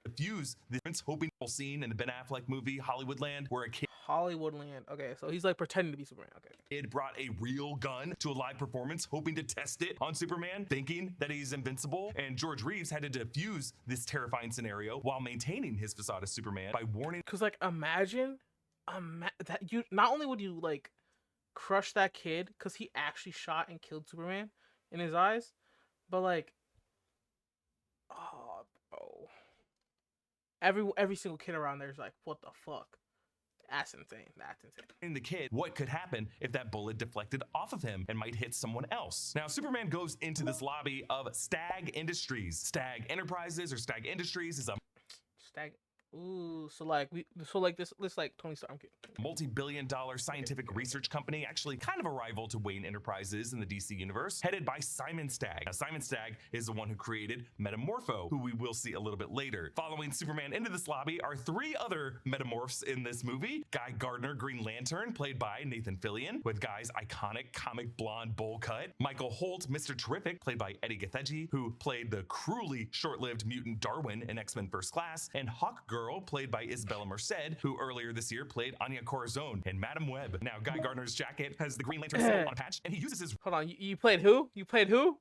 Diffuse the hoping scene in the Ben Affleck movie Hollywoodland, where a kid Hollywoodland. Okay, so he's like pretending to be Superman. Okay. Kid brought a real gun to a live performance, hoping to test it on Superman, thinking that he's invincible. And George Reeves had to defuse this terrifying scenario while maintaining his facade as Superman by warning. Cause like imagine that you not only would you like crush that kid because he actually shot and killed Superman in his eyes, but like, oh, bro. Every single kid around there is like, what the fuck? That's insane. That's insane. The kid what could happen if that bullet deflected off of him and might hit someone else. Now, Superman goes into this lobby of Stag Industries. Stag Enterprises or Stag Industries is a Stag. Ooh, so like this like Tony Stark. I'm kidding. multi-billion-dollar scientific research company, actually kind of a rival to Wayne Enterprises in the DC universe, headed by Simon Stagg. Now, Simon Stagg is the one who created Metamorpho, who we will see a little bit later. Following Superman into this lobby are three other Metamorphs in this movie. Guy Gardner, Green Lantern, played by Nathan Fillion, with Guy's iconic comic blonde bowl cut. Michael Holt, Mr. Terrific, played by Eddie Gathegi, who played the cruelly short-lived mutant Darwin in X-Men First Class, and Hawkgirl, played by Isabella Merced, who earlier this year played Anya Corazon in Madam Web. Now, Guy Gardner's jacket has the Green Lantern symbol on a patch, and he uses his... Hold on, you played who? You played who?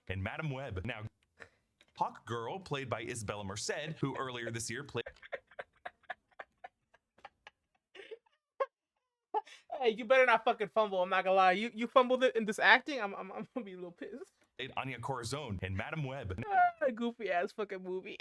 In Madam Web. Now, Hawkgirl, played by Isabella Merced, who earlier this year played... Hey, you better not fucking fumble. I'm not gonna lie. You fumbled it in this acting. I'm gonna be a little pissed. Anya Corazon in Madam Web. Goofy ass fucking movie.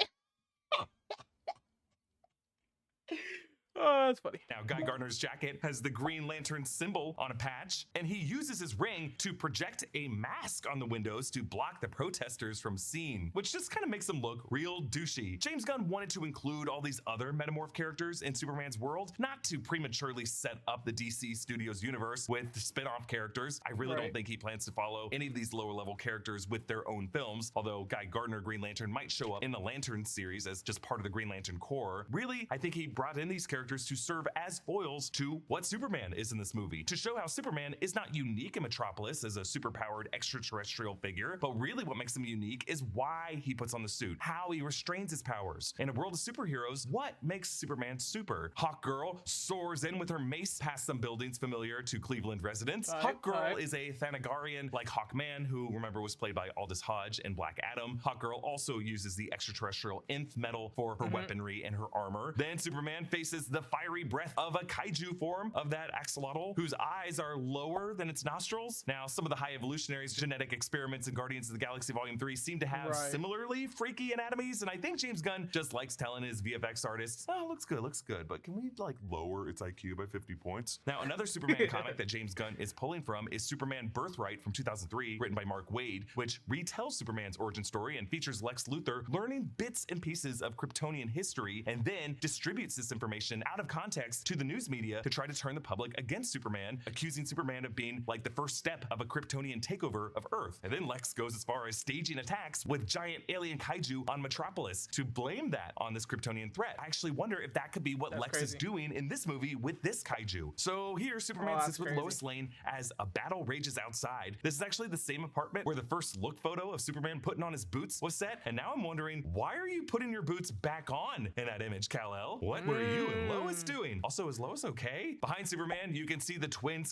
Oh, that's funny. Now, Guy Gardner's jacket has the Green Lantern symbol on a patch, and he uses his ring to project a mask on the windows to block the protesters from seeing, which just kind of makes them look real douchey. James Gunn wanted to include all these other Metamorph characters in Superman's world, not to prematurely set up the DC Studios universe with spin-off characters. I really don't think he plans to follow any of these lower-level characters with their own films, although Guy Gardner Green Lantern might show up in the Lantern series as just part of the Green Lantern Corps. Really, I think he brought in these characters to serve as foils to what Superman is in this movie, to show how Superman is not unique in Metropolis as a superpowered extraterrestrial figure, but really what makes him unique is why he puts on the suit, how he restrains his powers. In a world of superheroes, what makes Superman super? Hawkgirl soars in with her mace past some buildings familiar to Cleveland residents. Hawkgirl is a Thanagarian like Hawkman, who remember was played by Aldous Hodge in Black Adam. Hawkgirl also uses the extraterrestrial nth metal for her weaponry and her armor. Then Superman faces the the fiery breath of a kaiju form of that axolotl whose eyes are lower than its nostrils. Now, some of the high evolutionaries' genetic experiments in Guardians of the Galaxy Volume 3 seem to have similarly freaky anatomies, and I think James Gunn just likes telling his VFX artists, oh, looks good, but can we like lower its IQ by 50 points? Now, another Superman comic that James Gunn is pulling from is Superman Birthright from 2003, written by Mark Waid, which retells Superman's origin story and features Lex Luthor learning bits and pieces of Kryptonian history and then distributes this information out of context to the news media to try to turn the public against Superman, accusing Superman of being like the first step of a Kryptonian takeover of Earth. And then Lex goes as far as staging attacks with giant alien kaiju on Metropolis to blame that on this Kryptonian threat. I actually wonder if that could be what Lex is doing in this movie with this kaiju. So here Superman sits with Lois Lane as a battle rages outside. This is actually the same apartment where the first look photo of Superman putting on his boots was set. And now I'm wondering, why are you putting your boots back on in that image, Kal-El? What were you and Lois doing? Also, is Lois okay? Behind Superman, you can see the twin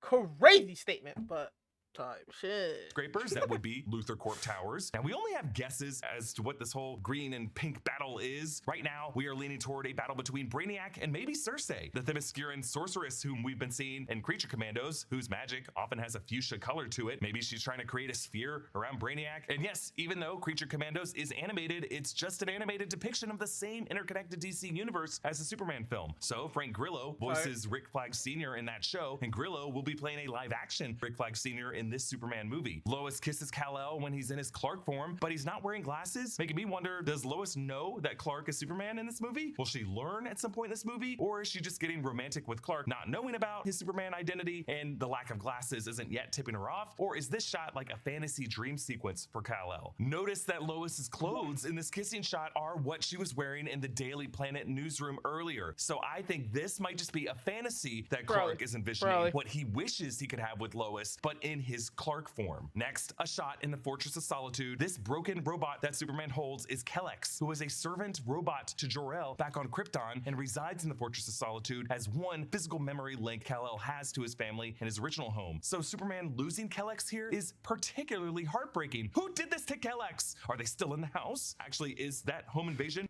Crazy statement, but type shit. Scrapers that would be Luthor Corp towers. And we only have guesses as to what this whole green and pink battle is. Right now, we are leaning toward a battle between Brainiac and maybe Cersei, the Themysciran sorceress whom we've been seeing in Creature Commandos, whose magic often has a fuchsia color to it. Maybe she's trying to create a sphere around Brainiac. And yes, even though Creature Commandos is animated, it's just an animated depiction of the same interconnected DC universe as the Superman film. So Frank Grillo voices Rick Flag Sr. in that show, and Grillo will be playing a live-action Rick Flag Sr. in this Superman movie. Lois kisses Kal-El when he's in his Clark form, but he's not wearing glasses, making me wonder, does Lois know that Clark is Superman in this movie? Will she learn at some point in this movie? Or is she just getting romantic with Clark, not knowing about his Superman identity, and the lack of glasses isn't yet tipping her off? Or is this shot like a fantasy dream sequence for Kal-El? Notice that Lois's clothes in this kissing shot are what she was wearing in the Daily Planet newsroom earlier. So I think this might just be a fantasy that Clark is envisioning, what he wishes he could have with Lois, but in his Clark form. Next, a shot in the Fortress of Solitude. This broken robot that Superman holds is Kelex, who is a servant robot to Jor-El back on Krypton and resides in the Fortress of Solitude as one physical memory link Kal-El has to his family and his original home. So Superman losing Kelex here is particularly heartbreaking. Who did this to Kelex? Are they still in the house? Actually, is that home invasion?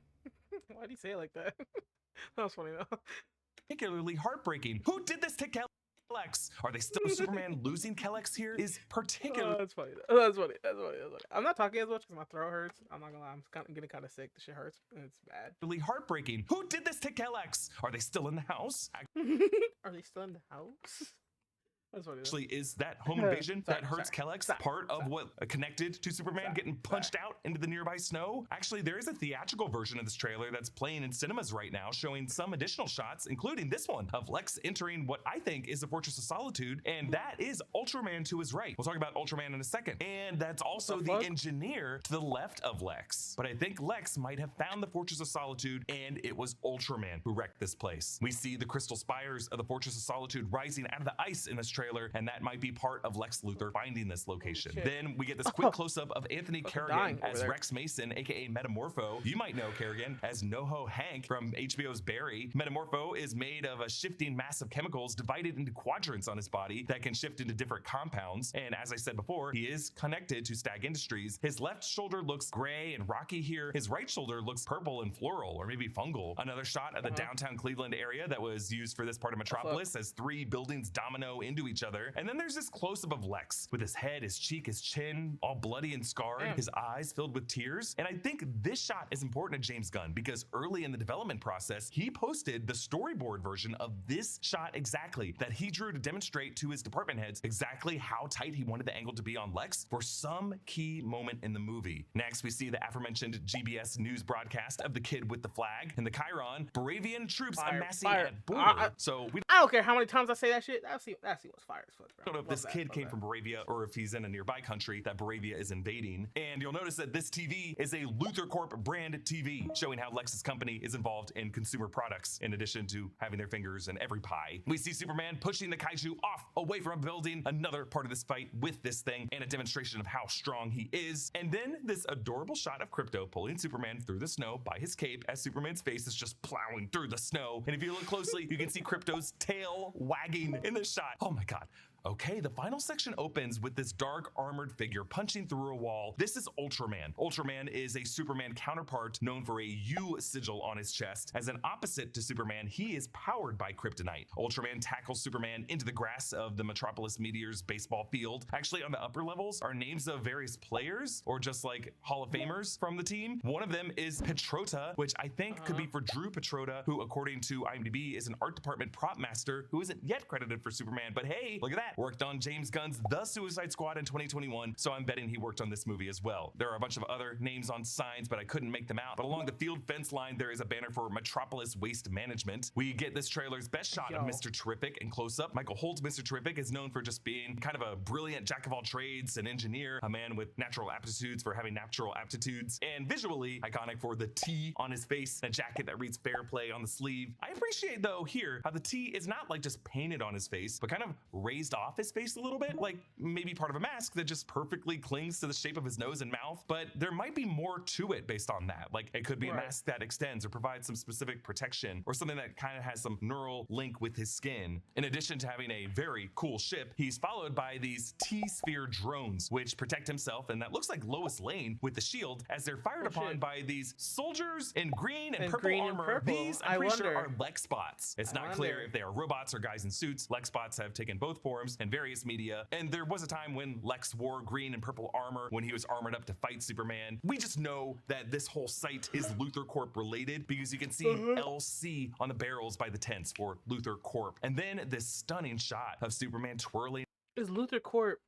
Why'd he say it like that? That was funny though. Particularly heartbreaking. Who did this to Kelex? Are they still Superman losing Kelex here is particularly that's funny. That's funny. I'm not talking as much because my throat hurts. I'm not gonna lie. I'm getting kind of sick. The shit hurts. It's bad. really heartbreaking. Who did this to Kelex? Are they still in the house? Are they still in the house? That's funny. Actually, is that home invasion that hurts Kelex part of what connected to Superman getting punched out into the nearby snow? Actually, there is a theatrical version of this trailer that's playing in cinemas right now, showing some additional shots, including this one of Lex entering what I think is the Fortress of Solitude, and that is Ultraman to his right. We'll talk about Ultraman in a second. And that's also the engineer to the left of Lex. But I think Lex might have found the Fortress of Solitude, and it was Ultraman who wrecked this place. We see the crystal spires of the Fortress of Solitude rising out of the ice in this trailer, and that might be part of Lex Luthor finding this location. Then we get this quick close-up of Anthony Kerrigan as Rex Mason, aka Metamorpho. You might know Kerrigan as NoHo Hank from HBO's Barry. Metamorpho is made of a shifting mass of chemicals divided into quadrants on his body that can shift into different compounds. And as I said before, he is connected to Stag Industries. His left shoulder looks gray and rocky here. His right shoulder looks purple and floral, or maybe fungal. Another shot of the downtown Cleveland area that was used for this part of Metropolis as three buildings domino into each other. And then there's this close-up of Lex with his head, his cheek, his chin, all bloody and scarred, his eyes filled with tears. And I think this shot is important to James Gunn because early in the development process, he posted the storyboard version of this shot exactly that he drew to demonstrate to his department heads exactly how tight he wanted the angle to be on Lex for some key moment in the movie. Next, we see the aforementioned GBS news broadcast of the kid with the flag and the Chiron, Baravian troops amassing at border. So I don't care how many times I say that shit. That's what's fire as fuck, bro. I don't know if this kid came from Baravia or if he's in a nearby country that Baravia is invading. And you'll notice that this TV is a Luthor Corp brand TV, showing how Lex's company is involved in consumer products in addition to having their fingers in every pie. We see Superman pushing the kaiju off away from a building, another part of this fight with this thing, and a demonstration of how strong he is. And then this adorable shot of Krypto pulling Superman through the snow by his cape as Superman's face is just plowing through the snow. And if you look closely, you can see Krypto's tail wagging in this shot. Oh my God. Okay, the final section opens with this dark armored figure punching through a wall. This is Ultraman. Ultraman is a Superman counterpart known for a U sigil on his chest. As an opposite to Superman, he is powered by kryptonite. Ultraman tackles Superman into the grass of the Metropolis Meteors baseball field. Actually, on the upper levels are names of various players or just like Hall of Famers from the team. One of them is Petrota, which I think could be for Drew Petrota, who according to IMDb is an art department prop master who isn't yet credited for Superman, but hey, look at that. Worked on James Gunn's The Suicide Squad in 2021, so I'm betting he worked on this movie as well. There are a bunch of other names on signs, but I couldn't make them out. But along the field fence line, there is a banner for Metropolis Waste Management. We get this trailer's best shot of Mr. Terrific in close-up. Michael Holt's Mr. Terrific is known for just being kind of a brilliant jack of all trades, an engineer, a man with natural aptitudes for having natural aptitudes, and visually iconic for the T on his face, a jacket that reads fair play on the sleeve. I appreciate though here how the T is not like just painted on his face, but kind of raised off his face a little bit, like maybe part of a mask that just perfectly clings to the shape of his nose and mouth. But there might be more to it based on that. Like it could be a mask that extends or provides some specific protection or something that kind of has some neural link with his skin. In addition to having a very cool ship, he's followed by these T-sphere drones, which protect himself, and that looks like Lois Lane with the shield as they're fired upon by these soldiers in green and purple armor. These, I'm pretty sure, are Lex bots. It's not clear if they are robots or guys in suits. Lex bots have taken both forms in various media, and there was a time when Lex wore green and purple armor when he was armored up to fight Superman. We just know that this whole site is Luthor Corp related because you can see LC on the barrels by the tents for Luthor Corp. And then this stunning shot of Superman twirling. Is Luthor Corp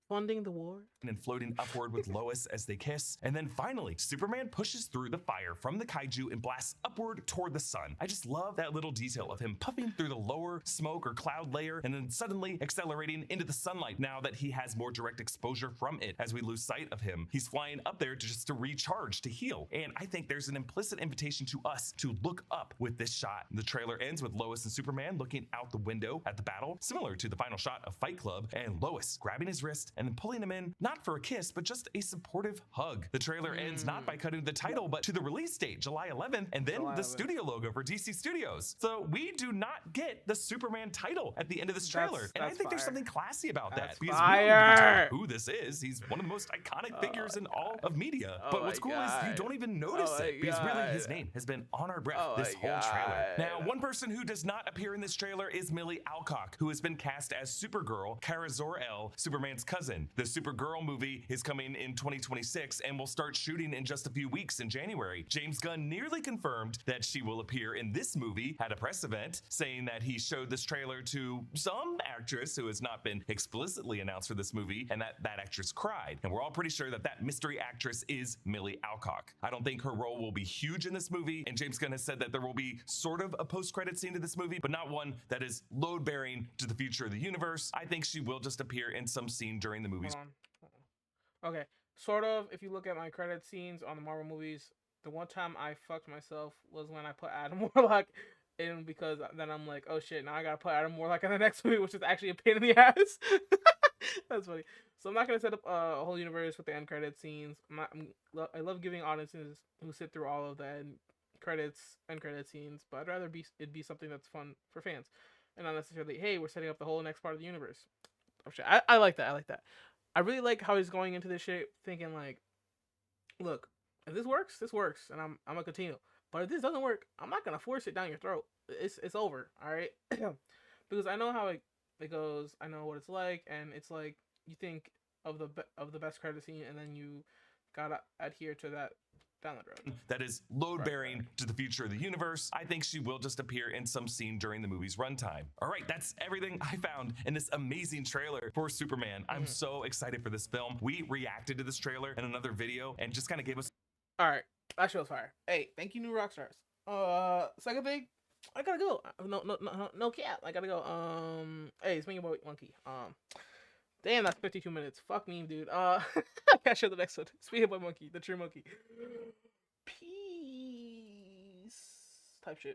funding the war? And floating upward with Lois as they kiss. And then finally, Superman pushes through the fire from the kaiju and blasts upward toward the sun. I just love that little detail of him puffing through the lower smoke or cloud layer and then suddenly accelerating into the sunlight now that he has more direct exposure from it as we lose sight of him. He's flying up there to recharge, to heal. And I think there's an implicit invitation to us to look up with this shot. The trailer ends with Lois and Superman looking out the window at the battle, similar to the final shot of Fight Club, and Lois grabbing his wrist and then pulling him in, not for a kiss, but just a supportive hug. The trailer ends not by cutting the title, but to the release date, July 11th, and then the studio logo for DC Studios. So we do not get the Superman title at the end of this trailer. And I think there's something classy about that. Because we don't even know who this is. He's one of the most iconic figures in all of media. But what's cool is you don't even notice it, because really his name has been on our breath this whole trailer. Now, one person who does not appear in this trailer is Millie Alcock, who has been cast as Supergirl, Kara Zor-El, Superman's cousin. The Supergirl movie is coming in 2026 and will start shooting in just a few weeks in January. James Gunn nearly confirmed that she will appear in this movie at a press event, saying that he showed this trailer to some actress who has not been explicitly announced for this movie, and that actress cried. And we're all pretty sure that that mystery actress is Millie Alcock. I don't think her role will be huge in this movie, and James Gunn has said that there will be sort of a post-credit scene to this movie, but not one that is load-bearing to the future of the universe. I think she will just appear in some scene during the movie's. Okay, sort of. If you look at my credit scenes on the Marvel movies, the one time I fucked myself was when I put Adam Warlock in, because then I'm like, oh shit, now I gotta put Adam Warlock in the next movie, which is actually a pain in the ass. That's funny. So I'm not gonna set up a whole universe with the end credit scenes. I love giving audiences who sit through all of the end credit scenes, but I'd rather it be something that's fun for fans, and not necessarily, hey, we're setting up the whole next part of the universe. Oh shit, I like that. I like that. I really like how he's going into this shit thinking like, look, if this works, and I'm gonna continue. But if this doesn't work, I'm not gonna force it down your throat. It's over, all right? Because I know how it goes. I know what it's like, and it's like you think of the best credit scene, and then you gotta adhere to that down the road. That is load-bearing to the future of the universe. I think she will just appear in some scene during the movie's runtime. All right, that's everything I found in this amazing trailer for Superman. I'm so excited for this film. We reacted to this trailer in another video and just kind of gave us. All right, that show's fire. Hey, thank you, new rock stars. Second thing, I gotta go. No cap. I gotta go. Hey, it's me, your boy Munky. Damn, that's 52 minutes. Fuck me, dude. I can't show the next one. It's me, your boy Munky, the true Munky. Peace. Type shit.